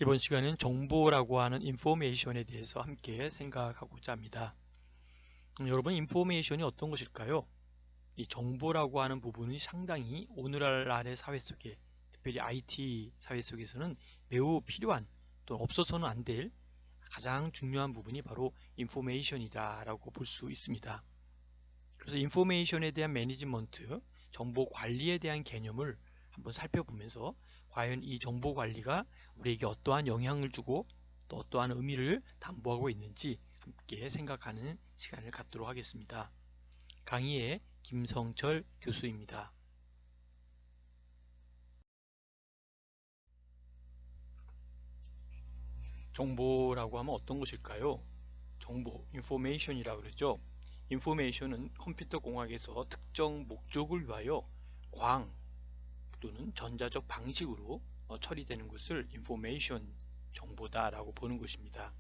이번 시간은 정보라고 하는 인포메이션에 대해서 함께 생각하고자 합니다. 여러분, 인포메이션이 어떤 것일까요? 이 정보라고 하는 부분이 상당히 오늘날의 사회 속에, 특별히 IT 사회 속에서는 매우 필요한, 또 없어서는 안 될 가장 중요한 부분이 바로 인포메이션이다 라고 볼 수 있습니다. 그래서 인포메이션에 대한 매니지먼트, 정보 관리에 대한 개념을 한번 살펴보면서 과연 이 정보 관리가 우리에게 어떠한 영향을 주고 또 어떠한 의미를 담보하고 있는지 함께 생각하는 시간을 갖도록 하겠습니다. 강의의 김성철 교수입니다. 정보라고 하면 어떤 것일까요? 정보, 인포메이션이라고 그러죠. 인포메이션은 컴퓨터 공학에서 특정 목적을 위하여 광 또는 전자적 방식으로 처리되는 것을 인포메이션 정보다라고 보는 것입니다.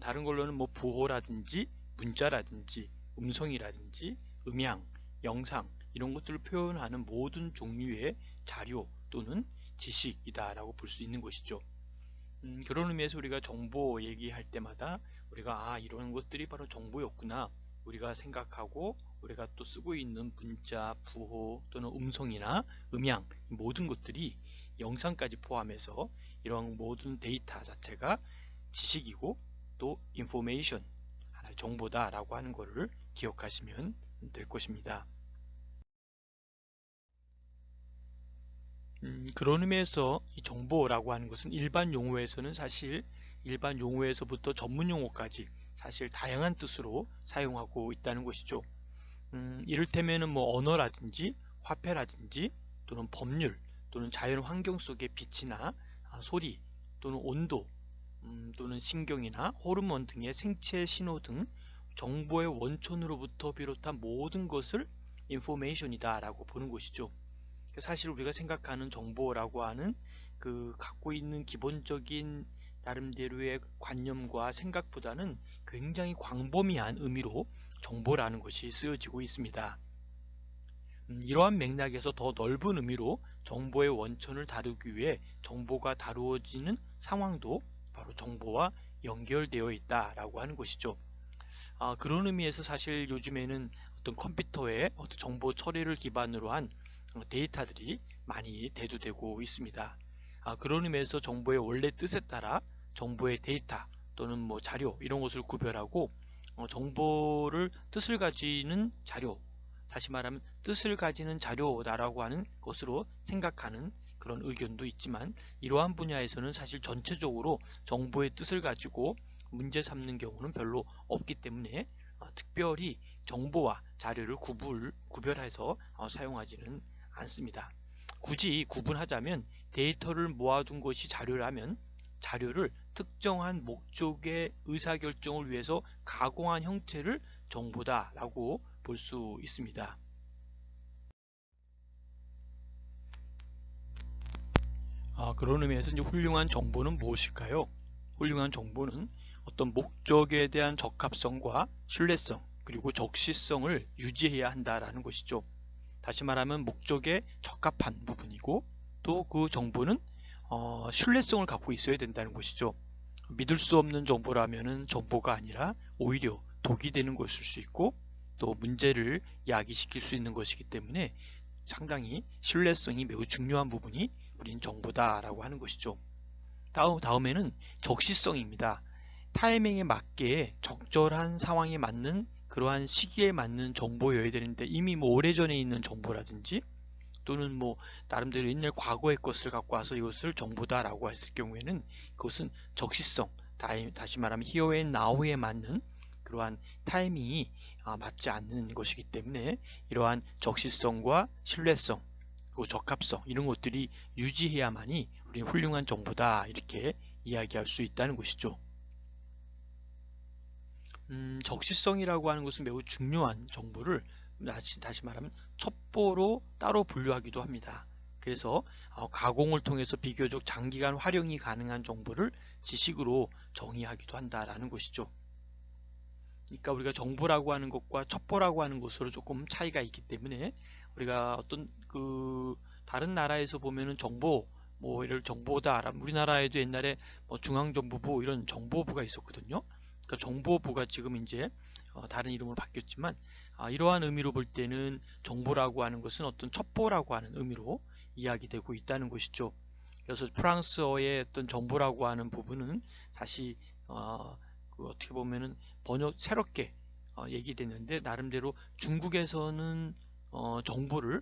다른 걸로는 뭐 부호라든지 문자라든지 음성이라든지 음향, 영상 이런 것들을 표현하는 모든 종류의 자료 또는 지식이다라고 볼 수 있는 것이죠. 그런 의미에서 우리가 정보 얘기할 때마다 우리가 이런 것들이 바로 정보였구나 우리가 생각하고 우리가 또 쓰고 있는 문자, 부호 또는 음성이나 음향 모든 것들이 영상까지 포함해서 이런 모든 데이터 자체가 지식이고 또 인포메이션, 하나의 정보다라고 하는 것을 기억하시면 될 것입니다. 그런 의미에서 이 정보라고 하는 것은 일반 용어에서는 사실 일반 용어에서부터 전문 용어까지 사실 다양한 뜻으로 사용하고 있다는 것이죠. 이를테면은 뭐 언어라든지 화폐라든지 또는 법률 또는 자연 환경 속의 빛이나 소리 또는 온도 또는 신경이나 호르몬 등의 생체 신호 등 정보의 원천으로부터 비롯한 모든 것을 인포메이션이다 라고 보는 것이죠. 사실 우리가 생각하는 정보라고 하는 그 갖고 있는 기본적인 나름대로의 관념과 생각보다는 굉장히 광범위한 의미로 정보라는 것이 쓰여지고 있습니다. 이러한 맥락에서 더 넓은 의미로 정보의 원천을 다루기 위해 정보가 다루어지는 상황도 바로 정보와 연결되어 있다라고 하는 것이죠. 그런 의미에서 사실 요즘에는 어떤 컴퓨터의 어떤 정보 처리를 기반으로 한 데이터들이 많이 대두되고 있습니다. 그런 의미에서 정보의 원래 뜻에 따라 정보의 데이터 또는 뭐 자료 이런 것을 구별하고 정보를 뜻을 가지는 자료, 다시 말하면 뜻을 가지는 자료다라고 하는 것으로 생각하는 그런 의견도 있지만 이러한 분야에서는 사실 전체적으로 정보의 뜻을 가지고 문제 삼는 경우는 별로 없기 때문에 특별히 정보와 자료를 구별해서 사용하지는 않습니다. 굳이 구분하자면 데이터를 모아둔 것이 자료라면 자료를 특정한 목적의 의사결정을 위해서 가공한 형태를 정보다라고 볼 수 있습니다. 그런 의미에서 이제 훌륭한 정보는 무엇일까요? 훌륭한 정보는 어떤 목적에 대한 적합성과 신뢰성 그리고 적시성을 유지해야 한다라는 것이죠. 다시 말하면 목적에 적합한 부분이고 또 그 정보는 신뢰성을 갖고 있어야 된다는 것이죠. 믿을 수 없는 정보라면 정보가 아니라 오히려 독이 되는 것일 수 있고 또 문제를 야기시킬 수 있는 것이기 때문에 상당히 신뢰성이 매우 중요한 부분이 우린 정보다라고 하는 것이죠. 다음에는 적시성입니다. 타이밍에 맞게 적절한 상황에 맞는 그러한 시기에 맞는 정보여야 되는데 이미 뭐 오래전에 있는 정보라든지 또는 뭐 나름대로 옛날 과거의 것을 갖고 와서 이것을 정보다라고 했을 경우에는 그것은 적시성, 다시 말하면 here and now에 맞는 그러한 타이밍이 맞지 않는 것이기 때문에 이러한 적시성과 신뢰성, 그리고 적합성 이런 것들이 유지해야만이 우리는 훌륭한 정보다 이렇게 이야기할 수 있다는 것이죠. 적시성이라고 하는 것은 매우 중요한 정보를 다시 말하면 첩보로 따로 분류하기도 합니다. 그래서 가공을 통해서 비교적 장기간 활용이 가능한 정보를 지식으로 정의하기도 한다라는 것이죠. 그러니까 우리가 정보라고 하는 것과 첩보라고 하는 것으로 조금 차이가 있기 때문에 우리가 어떤 그 다른 나라에서 보면은 정보 뭐 이를 정보다. 우리나라에도 옛날에 뭐 중앙정보부 이런 정보부가 있었거든요. 그러니까 정보부가 지금 이제 다른 이름으로 바뀌었지만 이러한 의미로 볼 때는 정보라고 하는 것은 어떤 첩보라고 하는 의미로 이야기되고 있다는 것이죠. 그래서 프랑스어의 어떤 정보라고 하는 부분은 다시 어떻게 보면은 번역 새롭게 얘기됐는데, 나름대로 중국에서는 정보를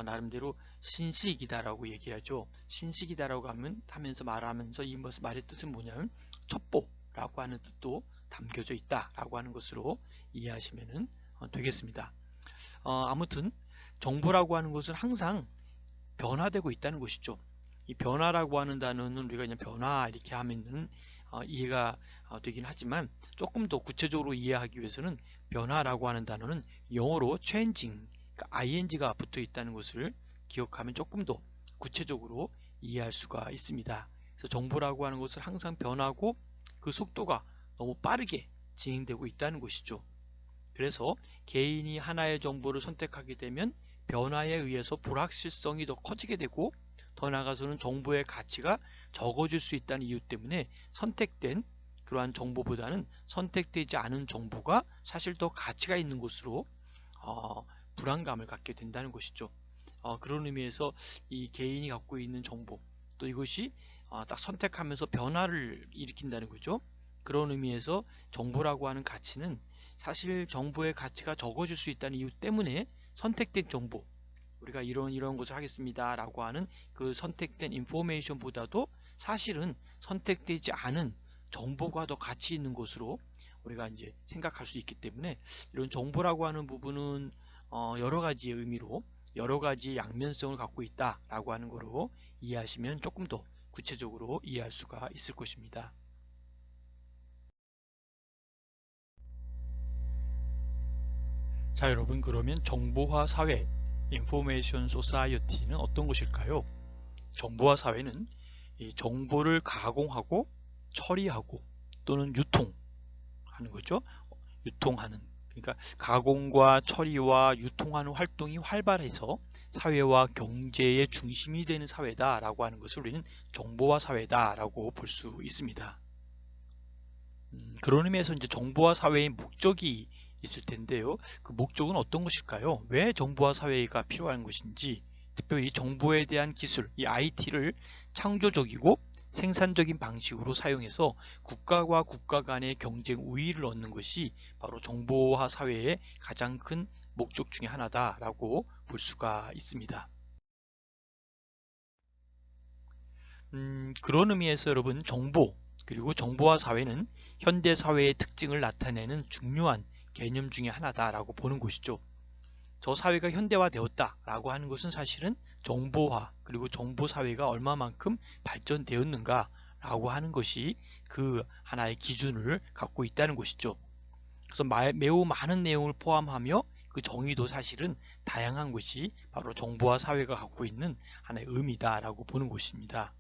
나름대로 신식이다라고 얘기를 하죠. 신식이다라고 하면서 말하면서 이 말의 뜻은 뭐냐면 첩보라고 하는 뜻도 담겨져 있다라고 하는 것으로 이해하시면 되겠습니다. 아무튼 정보라고 하는 것은 항상 변화되고 있다는 것이죠. 이 변화라고 하는 단어는 우리가 그냥 변화 이렇게 하면은 이해가 되긴 하지만, 조금 더 구체적으로 이해하기 위해서는 변화라고 하는 단어는 영어로 changing, 그러니까 ing가 붙어 있다는 것을 기억하면 조금 더 구체적으로 이해할 수가 있습니다. 그래서 정보라고 하는 것은 항상 변하고 그 속도가 너무 빠르게 진행되고 있다는 것이죠. 그래서 개인이 하나의 정보를 선택하게 되면 변화에 의해서 불확실성이 더 커지게 되고, 더 나아가서는 정보의 가치가 적어질 수 있다는 이유 때문에 선택된 그러한 정보보다는 선택되지 않은 정보가 사실 더 가치가 있는 것으로 불안감을 갖게 된다는 것이죠. 그런 의미에서 이 개인이 갖고 있는 정보, 또 이것이 딱 선택하면서 변화를 일으킨다는 거죠. 그런 의미에서 정보라고 하는 가치는 사실 정보의 가치가 적어질 수 있다는 이유 때문에 선택된 정보, 우리가 이런 것을 하겠습니다 라고 하는 그 선택된 인포메이션보다도 사실은 선택되지 않은 정보가 더 가치 있는 것으로 우리가 이제 생각할 수 있기 때문에, 이런 정보라고 하는 부분은 여러 가지의 의미로 여러 가지 양면성을 갖고 있다라고 하는 거로 이해하시면 조금 더 구체적으로 이해할 수가 있을 것입니다. 자, 여러분, 그러면 정보화 사회, Information Society는 어떤 것일까요? 정보화 사회는 이 정보를 가공하고 처리하고 또는 유통하는 거죠. 유통하는, 그러니까 가공과 처리와 유통하는 활동이 활발해서 사회와 경제의 중심이 되는 사회다라고 하는 것을 우리는 정보화 사회다라고 볼 수 있습니다. 그런 의미에서 이제 정보화 사회의 목적이 있을 텐데요. 그 목적은 어떤 것일까요? 왜 정보화 사회가 필요한 것인지, 특별히 정보에 대한 기술, 이 IT를 창조적이고 생산적인 방식으로 사용해서 국가와 국가 간의 경쟁 우위를 얻는 것이 바로 정보화 사회의 가장 큰 목적 중에 하나다라고 볼 수가 있습니다. 그런 의미에서 여러분, 정보 그리고 정보화 사회는 현대 사회의 특징을 나타내는 중요한 개념 중에 하나다라고 보는 것이죠. 저 사회가 현대화되었다라고 하는 것은 사실은 정보화 그리고 정보사회가 얼마만큼 발전되었는가라고 하는 것이 그 하나의 기준을 갖고 있다는 것이죠. 그래서 매우 많은 내용을 포함하며 그 정의도 사실은 다양한 것이 바로 정보화 사회가 갖고 있는 하나의 의미다라고 보는 것입니다.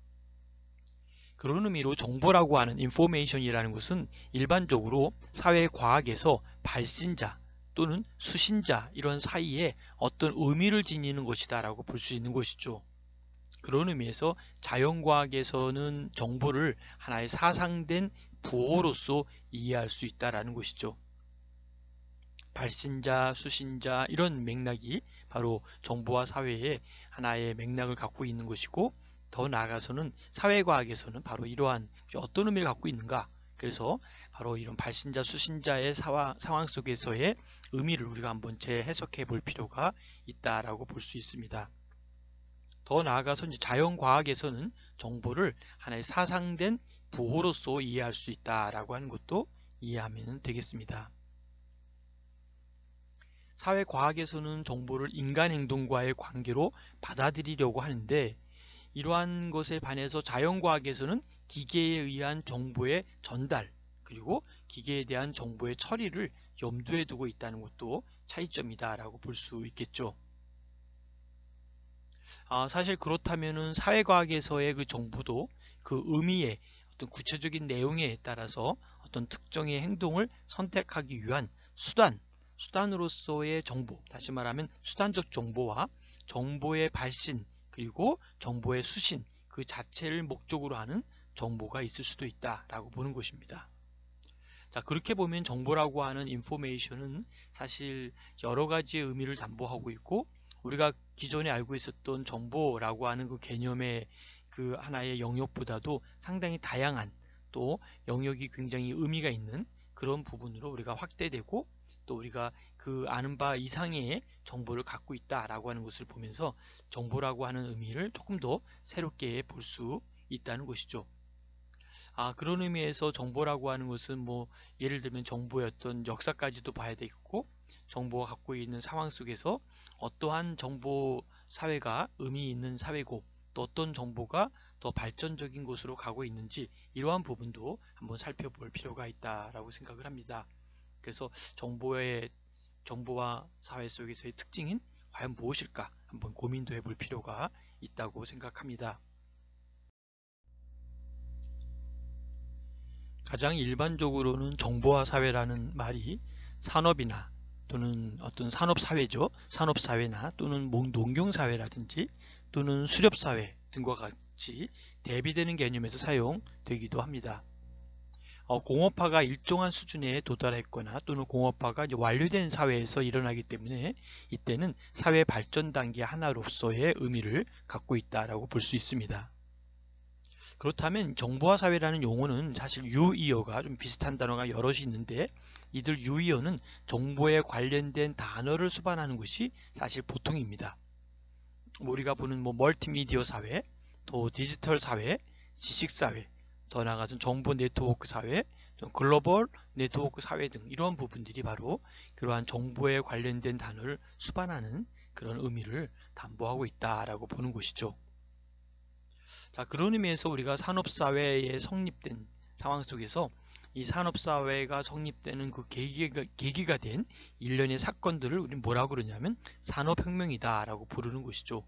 그런 의미로 정보라고 하는 인포메이션이라는 것은 일반적으로 사회과학에서 발신자 또는 수신자 이런 사이에 어떤 의미를 지니는 것이다 라고 볼 수 있는 것이죠. 그런 의미에서 자연과학에서는 정보를 하나의 사상된 부호로서 이해할 수 있다라는 것이죠. 발신자, 수신자 이런 맥락이 바로 정보와 사회의 하나의 맥락을 갖고 있는 것이고, 더 나아가서는 사회과학에서는 바로 이러한 어떤 의미를 갖고 있는가, 그래서 바로 이런 발신자, 수신자의 상황 속에서의 의미를 우리가 한번 재해석해 볼 필요가 있다라고 볼 수 있습니다. 더 나아가서 이제 자연과학에서는 정보를 하나의 사상된 부호로서 이해할 수 있다라고 하는 것도 이해하면 되겠습니다. 사회과학에서는 정보를 인간 행동과의 관계로 받아들이려고 하는데, 이러한 것에 반해서 자연과학에서는 기계에 의한 정보의 전달 그리고 기계에 대한 정보의 처리를 염두에 두고 있다는 것도 차이점이다 라고 볼 수 있겠죠. 사실 그렇다면은 사회과학에서의 그 정보도 그 의미의 어떤 구체적인 내용에 따라서 어떤 특정의 행동을 선택하기 위한 수단으로서의 정보, 다시 말하면 수단적 정보와 정보의 발신 그리고 정보의 수신, 그 자체를 목적으로 하는 정보가 있을 수도 있다라고 보는 것입니다. 자, 그렇게 보면 정보라고 하는 인포메이션은 사실 여러 가지의 의미를 담보하고 있고, 우리가 기존에 알고 있었던 정보라고 하는 그 개념의 그 하나의 영역보다도 상당히 다양한, 또 영역이 굉장히 의미가 있는 그런 부분으로 우리가 확대되고, 또 우리가 그 아는 바 이상의 정보를 갖고 있다라고 하는 것을 보면서 정보라고 하는 의미를 조금 더 새롭게 볼 수 있다는 것이죠. 그런 의미에서 정보라고 하는 것은 뭐 예를 들면 정보의 어떤 역사까지도 봐야 되겠고, 정보가 갖고 있는 상황 속에서 어떠한 정보 사회가 의미 있는 사회고, 또 어떤 정보가 더 발전적인 곳으로 가고 있는지, 이러한 부분도 한번 살펴볼 필요가 있다라고 생각을 합니다. 그래서 정보와 사회 속에서의 특징인 과연 무엇일까 한번 고민도 해볼 필요가 있다고 생각합니다. 가장 일반적으로는 정보화 사회라는 말이 산업이나 또는 어떤 산업사회죠. 산업사회나 또는 농경사회라든지 또는 수렵사회 등과 같이 대비되는 개념에서 사용되기도 합니다. 공업화가 일정한 수준에 도달했거나 또는 공업화가 이제 완료된 사회에서 일어나기 때문에 이때는 사회 발전 단계 하나로서의 의미를 갖고 있다라고 볼 수 있습니다. 그렇다면 정보화 사회라는 용어는 사실 유의어가 좀 비슷한 단어가 여럿이 있는데, 이들 유의어는 정보에 관련된 단어를 수반하는 것이 사실 보통입니다. 우리가 보는 멀티미디어 사회, 또 디지털 사회, 지식 사회, 더 나아가서 정보 네트워크 사회, 글로벌 네트워크 사회 등 이러한 부분들이 바로 그러한 정보에 관련된 단어를 수반하는 그런 의미를 담보하고 있다라고 보는 것이죠. 자, 그런 의미에서 우리가 산업사회에 성립된 상황 속에서 이 산업사회가 성립되는 그 계기가 된 일련의 사건들을 우리는 뭐라고 그러냐면 산업혁명이다 라고 부르는 것이죠.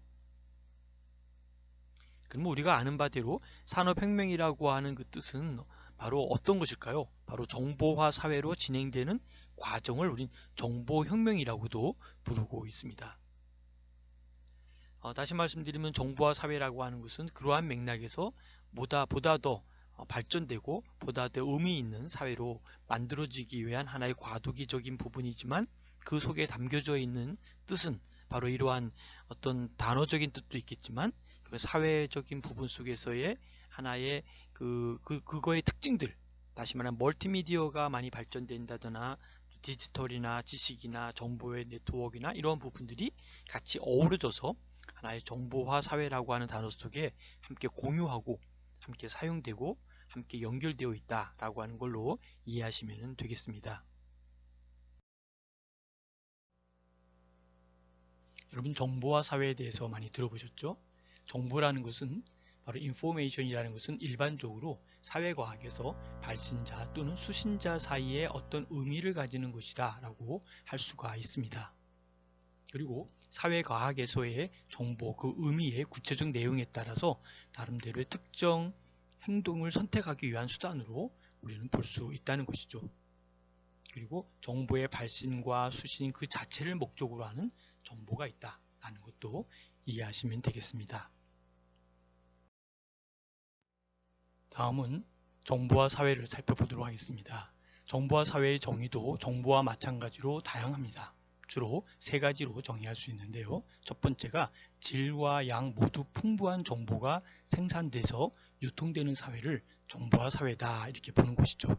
그럼 우리가 아는 바대로 산업혁명이라고 하는 그 뜻은 바로 어떤 것일까요? 바로 정보화 사회로 진행되는 과정을 우린 정보혁명이라고도 부르고 있습니다. 다시 말씀드리면 정보화 사회라고 하는 것은 그러한 맥락에서 보다 더 발전되고 보다 더 의미 있는 사회로 만들어지기 위한 하나의 과도기적인 부분이지만, 그 속에 담겨져 있는 뜻은 바로 이러한 어떤 단어적인 뜻도 있겠지만 그 사회적인 부분 속에서의 하나의 그거의 특징들, 다시 말하면 멀티미디어가 많이 발전된다거나 디지털이나 지식이나 정보의 네트워크나 이런 부분들이 같이 어우러져서 하나의 정보화 사회라고 하는 단어 속에 함께 공유하고 함께 사용되고 함께 연결되어 있다라고 하는 걸로 이해하시면 되겠습니다. 여러분, 정보화 사회에 대해서 많이 들어보셨죠? 정보라는 것은 바로 인포메이션이라는 것은 일반적으로 사회과학에서 발신자 또는 수신자 사이에 어떤 의미를 가지는 것이다 라고 할 수가 있습니다. 그리고 사회과학에서의 정보, 그 의미의 구체적 내용에 따라서 나름대로의 특정 행동을 선택하기 위한 수단으로 우리는 볼 수 있다는 것이죠. 그리고 정보의 발신과 수신 그 자체를 목적으로 하는 정보가 있다라는 것도 이해하시면 되겠습니다. 다음은 정보화 사회를 살펴보도록 하겠습니다. 정보화 사회의 정의도 정보와 마찬가지로 다양합니다. 주로 세 가지로 정의할 수 있는데요. 첫 번째가 질과 양 모두 풍부한 정보가 생산돼서 유통되는 사회를 정보화 사회다 이렇게 보는 것이죠.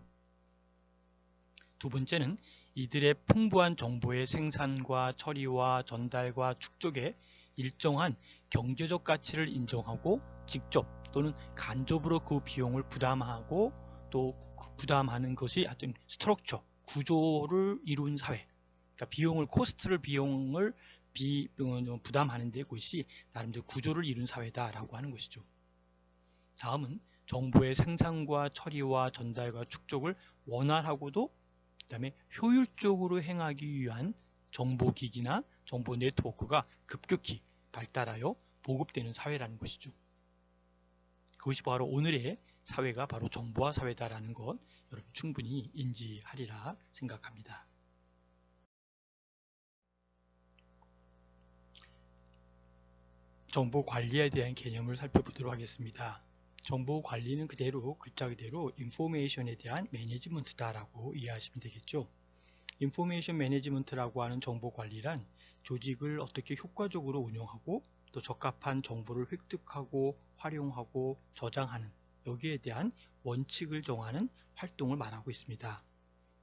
두 번째는 이들의 풍부한 정보의 생산과 처리와 전달과 축적에 일정한 경제적 가치를 인정하고 직접 또는 간접으로 그 비용을 부담하고 또 부담하는 것이 하여튼 스트럭처, 구조를 이룬 사회, 그러니까 코스트를 비용을 부담하는 데 그것이 나름대로 구조를 이룬 사회다라고 하는 것이죠. 다음은 정보의 생산과 처리와 전달과 축적을 원활하고도 그다음에 효율적으로 행하기 위한 정보기기나 정보 네트워크가 급격히 발달하여 보급되는 사회라는 것이죠. 그것이 바로 오늘의 사회가 바로 정보화 사회다라는 것 여러분 충분히 인지하리라 생각합니다. 정보 관리에 대한 개념을 살펴보도록 하겠습니다. 정보 관리는 그대로 글자 그대로 인포메이션에 대한 매니지먼트다라고 이해하시면 되겠죠. 인포메이션 매니지먼트라고 하는 정보 관리란 조직을 어떻게 효과적으로 운영하고 또 적합한 정보를 획득하고 활용하고 저장하는 여기에 대한 원칙을 정하는 활동을 말하고 있습니다.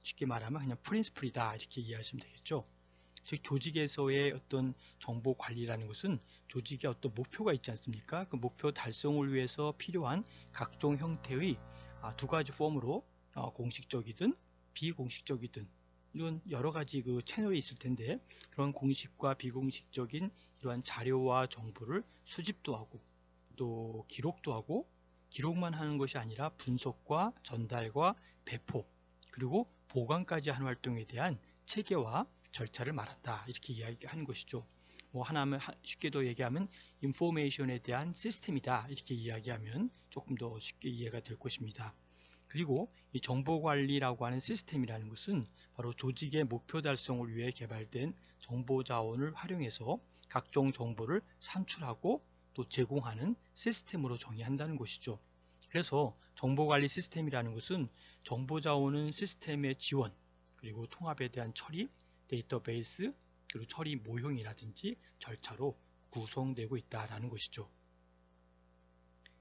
쉽게 말하면 그냥 프린스플이다 이렇게 이해하시면 되겠죠. 즉 조직에서의 어떤 정보 관리라는 것은 조직에 어떤 목표가 있지 않습니까? 그 목표 달성을 위해서 필요한 각종 형태의 두 가지 폼으로 공식적이든 비공식적이든 이런 여러 가지 그 채널이 있을 텐데 그런 공식과 비공식적인 이러한 자료와 정보를 수집도 하고 또 기록도 하고 기록만 하는 것이 아니라 분석과 전달과 배포 그리고 보관까지 하는 활동에 대한 체계와 절차를 말한다 이렇게 이야기하는 것이죠. 뭐 하나면 쉽게 더 얘기하면 인포메이션에 대한 시스템이다 이렇게 이야기하면 조금 더 쉽게 이해가 될 것입니다. 그리고 이 정보관리라고 하는 시스템이라는 것은 바로 조직의 목표 달성을 위해 개발된 정보 자원을 활용해서 각종 정보를 산출하고 또 제공하는 시스템으로 정의한다는 것이죠. 그래서 정보관리 시스템이라는 것은 정보 자원은 시스템의 지원 그리고 통합에 대한 처리 데이터베이스 그리고 처리 모형이라든지 절차로 구성되고 있다는 것이죠.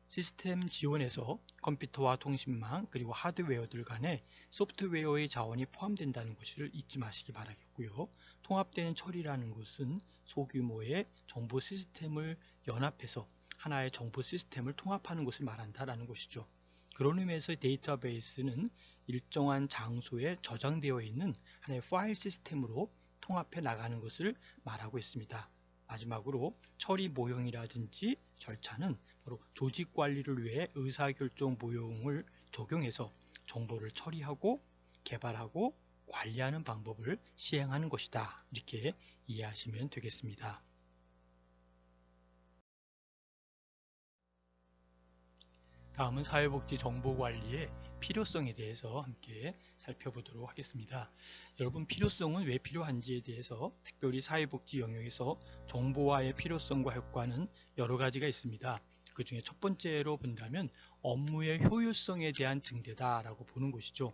시스템 지원에서 컴퓨터와 통신망 그리고 하드웨어들 간에 소프트웨어의 자원이 포함된다는 것을 잊지 마시기 바라겠고요. 통합되는 처리라는 것은 소규모의 정보 시스템을 연합해서 하나의 정보 시스템을 통합하는 것을 말한다는 것이죠. 그런 의미에서 데이터베이스는 일정한 장소에 저장되어 있는 하나의 파일 시스템으로 통합해 나가는 것을 말하고 있습니다. 마지막으로 처리 모형이라든지 절차는 바로 조직 관리를 위해 의사결정 모형을 적용해서 정보를 처리하고 개발하고 관리하는 방법을 시행하는 것이다. 이렇게 이해하시면 되겠습니다. 다음은 사회복지 정보관리의 필요성에 대해서 함께 살펴보도록 하겠습니다. 여러분 필요성은 왜 필요한지에 대해서 특별히 사회복지 영역에서 정보화의 필요성과 효과는 여러 가지가 있습니다. 그 중에 첫 번째로 본다면 업무의 효율성에 대한 증대다라고 보는 것이죠.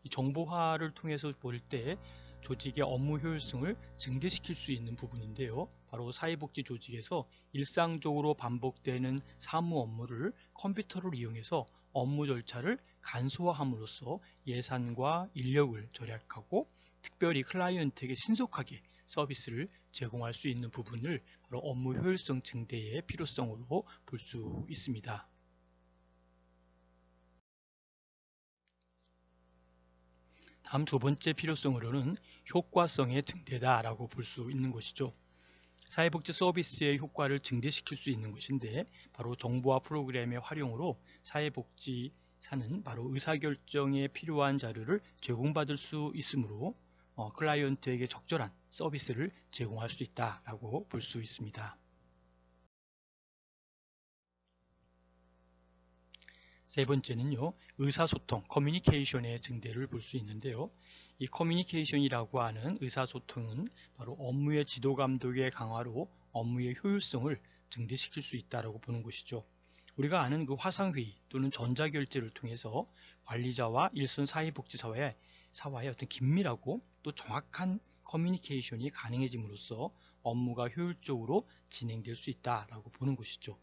이 정보화를 통해서 볼 때 조직의 업무 효율성을 증대시킬 수 있는 부분인데요. 바로 사회복지 조직에서 일상적으로 반복되는 사무 업무를 컴퓨터를 이용해서 업무 절차를 간소화함으로써 예산과 인력을 절약하고 특별히 클라이언트에게 신속하게 서비스를 제공할 수 있는 부분을 바로 업무 효율성 증대의 필요성으로 볼 수 있습니다. 다음 두 번째 필요성으로는 효과성의 증대다라고 볼 수 있는 것이죠. 사회복지 서비스의 효과를 증대시킬 수 있는 것인데 바로 정보화 프로그램의 활용으로 사회복지사는 바로 의사결정에 필요한 자료를 제공받을 수 있으므로 클라이언트에게 적절한 서비스를 제공할 수 있다라고 볼 수 있습니다. 세 번째는요, 의사소통, 커뮤니케이션의 증대를 볼 수 있는데요. 이 커뮤니케이션이라고 하는 의사소통은 바로 업무의 지도 감독의 강화로 업무의 효율성을 증대시킬 수 있다고 보는 것이죠. 우리가 아는 그 화상회의 또는 전자결제를 통해서 관리자와 일선 사회복지사와의 어떤 긴밀하고 또 정확한 커뮤니케이션이 가능해짐으로써 업무가 효율적으로 진행될 수 있다고 보는 것이죠.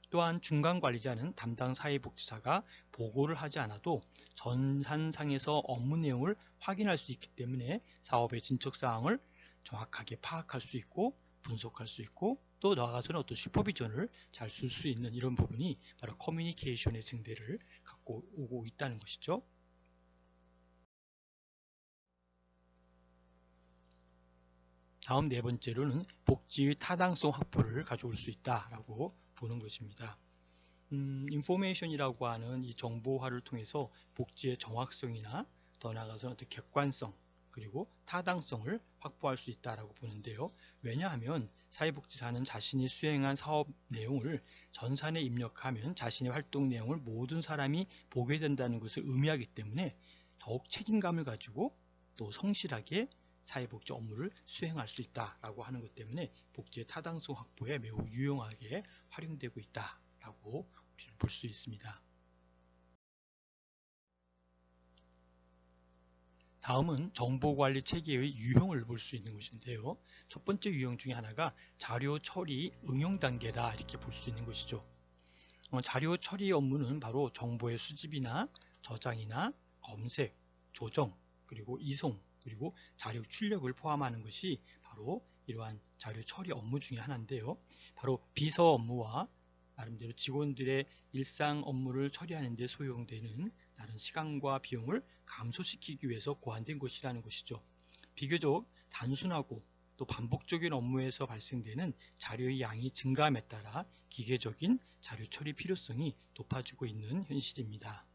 또한 중간관리자는 담당 사회복지사가 보고를 하지 않아도 전산상에서 업무 내용을 확인할 수 있기 때문에 사업의 진척사항을 정확하게 파악할 수 있고 분석할 수 있고 또 나아가서는 어떤 슈퍼비전을 잘 쓸 수 있는 이런 부분이 바로 커뮤니케이션의 증대를 갖고 오고 있다는 것이죠. 다음 네 번째로는 복지의 타당성 확보를 가져올 수 있다라고 보는 것입니다. 인포메이션이라고 하는 이 정보화를 통해서 복지의 정확성이나 더 나아가서 어떤 객관성 그리고 타당성을 확보할 수 있다라고 보는데요. 왜냐하면 사회복지사는 자신이 수행한 사업 내용을 전산에 입력하면 자신의 활동 내용을 모든 사람이 보게 된다는 것을 의미하기 때문에 더욱 책임감을 가지고 또 성실하게 사회복지 업무를 수행할 수 있다라고 하는 것 때문에 복지의 타당성 확보에 매우 유용하게 활용되고 있다라고 우리는 볼 수 있습니다. 다음은 정보관리 체계의 유형을 볼 수 있는 것인데요. 첫 번째 유형 중에 하나가 자료 처리 응용 단계다 이렇게 볼 수 있는 것이죠. 자료 처리 업무는 바로 정보의 수집이나 저장이나 검색, 조정, 그리고 이송, 그리고 자료 출력을 포함하는 것이 바로 이러한 자료 처리 업무 중에 하나인데요. 바로 비서 업무와 나름대로 직원들의 일상 업무를 처리하는 데 소요되는 다른 시간과 비용을 감소시키기 위해서 고안된 것이라는 것이죠. 비교적 단순하고 또 반복적인 업무에서 발생되는 자료의 양이 증가함에 따라 기계적인 자료 처리 필요성이 높아지고 있는 현실입니다.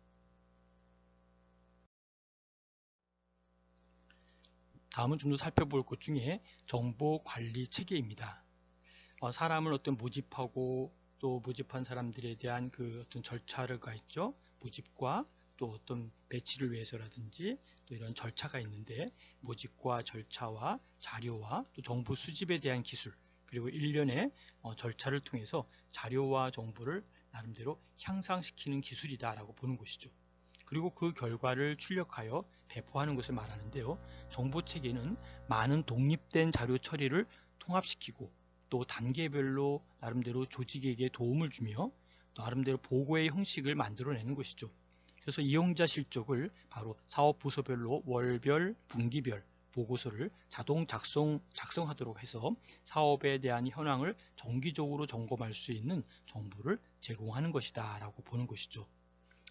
다음은 좀 더 살펴볼 것 중에 정보관리 체계입니다. 사람을 어떤 모집하고 또 모집한 사람들에 대한 그 어떤 절차가 있죠. 모집과 또 어떤 배치를 위해서라든지 또 이런 절차가 있는데 모집과 절차와 자료와 또 정보 수집에 대한 기술 그리고 일련의 절차를 통해서 자료와 정보를 나름대로 향상시키는 기술이다라고 보는 것이죠. 그리고 그 결과를 출력하여 배포하는 것을 말하는데요. 정보체계는 많은 독립된 자료 처리를 통합시키고 또 단계별로 나름대로 조직에게 도움을 주며 또 나름대로 보고의 형식을 만들어내는 것이죠. 그래서 이용자 실적을 바로 사업 부서별로 월별, 분기별 보고서를 자동 작성하도록 해서 사업에 대한 현황을 정기적으로 점검할 수 있는 정보를 제공하는 것이다 라고 보는 것이죠.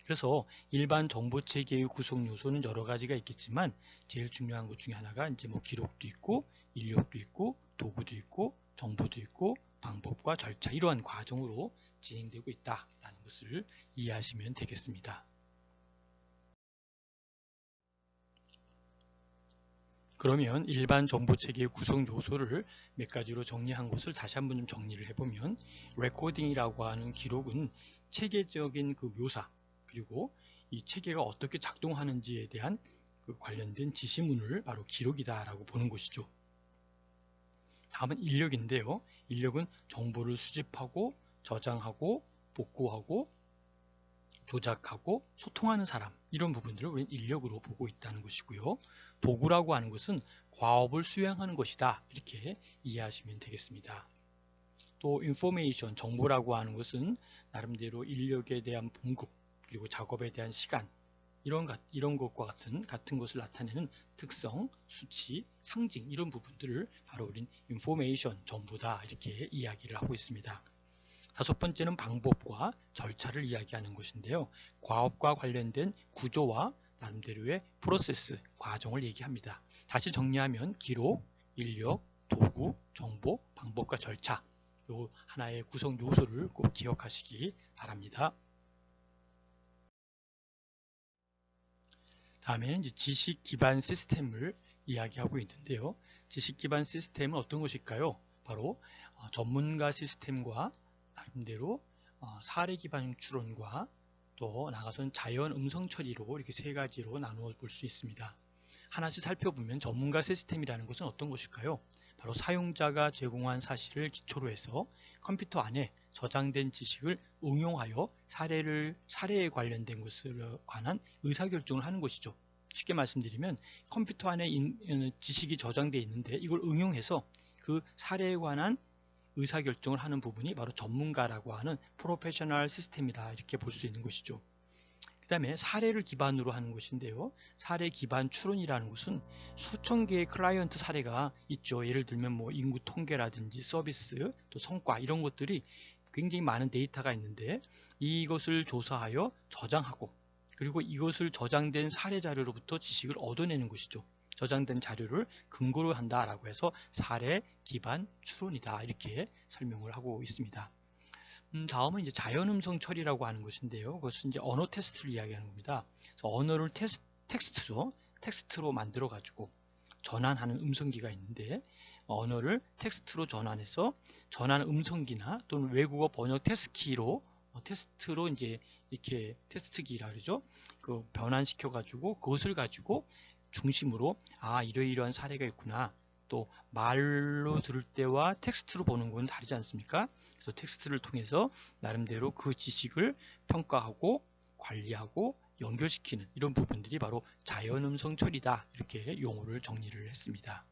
그래서 일반 정보체계의 구성 요소는 여러 가지가 있겠지만 제일 중요한 것 중에 하나가 이제 뭐 기록도 있고 인력도 있고 도구도 있고 정보도 있고 방법과 절차 이러한 과정으로 진행되고 있다라는 것을 이해하시면 되겠습니다. 그러면 일반 정보체계의 구성 요소를 몇 가지로 정리한 것을 다시 한번 좀 정리를 해보면 레코딩이라고 하는 기록은 체계적인 그 묘사 그리고 이 체계가 어떻게 작동하는지에 대한 그 관련된 지시문을 바로 기록이다라고 보는 것이죠. 다음은 인력인데요. 인력은 정보를 수집하고 저장하고 복구하고 조작하고 소통하는 사람 이런 부분들을 우리는 인력으로 보고 있다는 것이고요. 도구라고 하는 것은 과업을 수행하는 것이다 이렇게 이해하시면 되겠습니다. 또 인포메이션 정보라고 하는 것은 나름대로 인력에 대한 공급 그리고 작업에 대한 시간 이런 것과 같은 것을 나타내는 특성, 수치, 상징 이런 부분들을 바로 우린 인포메이션 정보다 이렇게 이야기를 하고 있습니다. 다섯 번째는 방법과 절차를 이야기하는 것인데요. 과업과 관련된 구조와 나름대로의 프로세스, 과정을 얘기합니다. 다시 정리하면 기록, 인력, 도구, 정보, 방법과 절차 요 하나의 구성 요소를 꼭 기억하시기 바랍니다. 다음에는 이제 지식 기반 시스템을 이야기하고 있는데요. 지식 기반 시스템은 어떤 것일까요? 바로 전문가 시스템과 나름대로 사례 기반 추론과 또 나가서는 자연 음성 처리로 이렇게 세 가지로 나누어 볼 수 있습니다. 하나씩 살펴보면 전문가 시스템이라는 것은 어떤 것일까요? 바로 사용자가 제공한 사실을 기초로 해서 컴퓨터 안에 저장된 지식을 응용하여 사례에 관련된 것에 관한 의사결정을 하는 것이죠. 쉽게 말씀드리면 컴퓨터 안에 지식이 저장되어 있는데 이걸 응용해서 그 사례에 관한 의사결정을 하는 부분이 바로 전문가라고 하는 프로페셔널 시스템이다 이렇게 볼 수 있는 것이죠. 그 다음에 사례를 기반으로 하는 것인데요. 사례 기반 추론이라는 것은 수천 개의 클라이언트 사례가 있죠. 예를 들면 뭐 인구 통계라든지 서비스 또 성과 이런 것들이 굉장히 많은 데이터가 있는데 이것을 조사하여 저장하고 그리고 이것을 저장된 사례 자료로부터 지식을 얻어내는 것이죠. 저장된 자료를 근거로 한다라고 해서 사례 기반 추론이다 이렇게 설명을 하고 있습니다. 다음은 이제 자연음성 처리라고 하는 것인데요. 그것은 이제 언어 테스트를 이야기하는 겁니다. 그래서 언어를 텍스트로 만들어 가지고 전환하는 음성기가 있는데 언어를 텍스트로 전환해서 전환 음성기나 또는 외국어 번역 테스트로 이제 이렇게 테스트기라 그러죠. 그 변환시켜 가지고 그것을 가지고 중심으로 이러이러한 사례가 있구나. 또 말로 들을 때와 텍스트로 보는 건 다르지 않습니까? 그래서 텍스트를 통해서 나름대로 그 지식을 평가하고 관리하고 연결시키는 이런 부분들이 바로 자연음성 처리다. 이렇게 용어를 정리를 했습니다.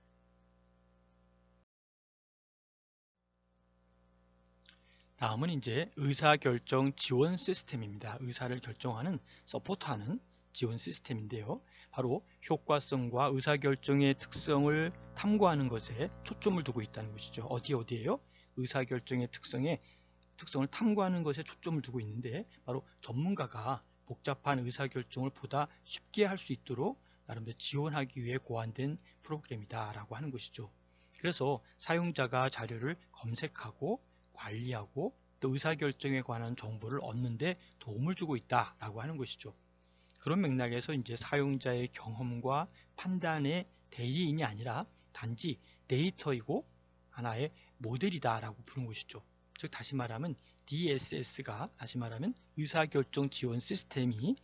다음은 이제 의사결정 지원 시스템입니다. 의사를 결정하는, 서포트하는 지원 시스템인데요. 바로 효과성과 의사결정의 특성을 탐구하는 것에 초점을 두고 있다는 것이죠. 어디에요? 의사결정의 특성을 탐구하는 것에 초점을 두고 있는데, 바로 전문가가 복잡한 의사결정을 보다 쉽게 할 수 있도록 나름대로 지원하기 위해 고안된 프로그램이다 라고 하는 것이죠. 그래서 사용자가 자료를 검색하고 관리하고 또 의사결정에 관한 정보를 얻는 데 도움을 주고 있다라고 하는 것이죠. 그런 맥락에서 이제 사용자의 경험과 판단의 대리인이 아니라 단지 데이터이고 하나의 모델이다라고 부른 것이죠. 즉 다시 말하면 DSS가 다시 말하면 의사결정 지원 시스템이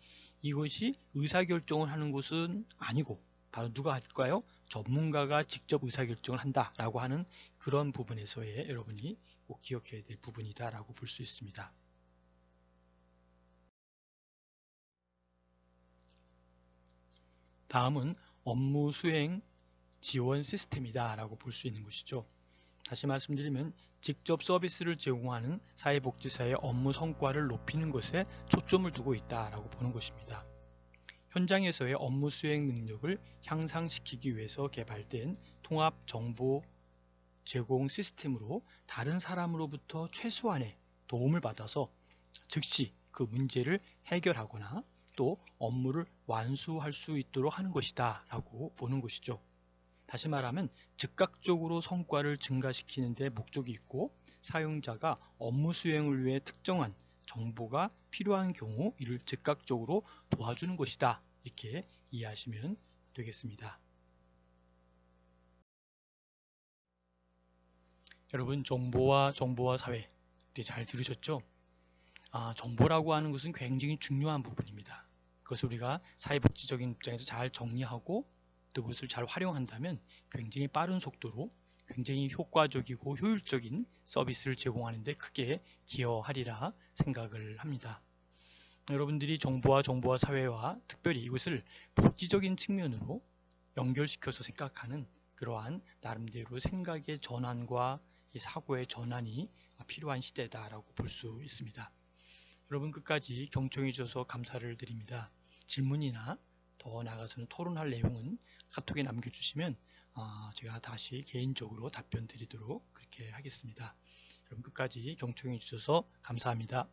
이것이 의사결정을 하는 것은 아니고 바로 누가 할까요? 전문가가 직접 의사결정을 한다라고 하는 그런 부분에서의 여러분이 꼭 기억해야 될 부분이다 라고 볼 수 있습니다. 다음은 업무 수행 지원 시스템이다 라고 볼 수 있는 것이죠. 다시 말씀드리면 직접 서비스를 제공하는 사회복지사의 업무 성과를 높이는 것에 초점을 두고 있다라고 보는 것입니다. 현장에서의 업무 수행 능력을 향상시키기 위해서 개발된 통합 정보 제공 시스템으로 다른 사람으로부터 최소한의 도움을 받아서 즉시 그 문제를 해결하거나 또 업무를 완수할 수 있도록 하는 것이다 라고 보는 것이죠. 다시 말하면 즉각적으로 성과를 증가시키는 데 목적이 있고 사용자가 업무 수행을 위해 특정한 정보가 필요한 경우 이를 즉각적으로 도와주는 것이다. 이렇게 이해하시면 되겠습니다. 여러분 정보와 사회 잘 들으셨죠? 정보라고 하는 것은 굉장히 중요한 부분입니다. 그것을 우리가 사회복지적인 입장에서 잘 정리하고 또 그것을 잘 활용한다면 굉장히 빠른 속도로 굉장히 효과적이고 효율적인 서비스를 제공하는 데 크게 기여하리라 생각을 합니다. 여러분들이 정보와 사회와 특별히 이것을 복지적인 측면으로 연결시켜서 생각하는 그러한 나름대로 생각의 전환과 이 사고의 전환이 필요한 시대다라고 볼 수 있습니다. 여러분 끝까지 경청해 주셔서 감사를 드립니다. 질문이나 더 나아가서는 토론할 내용은 카톡에 남겨주시면 제가 다시 개인적으로 답변 드리도록 그렇게 하겠습니다. 여러분 끝까지 경청해 주셔서 감사합니다.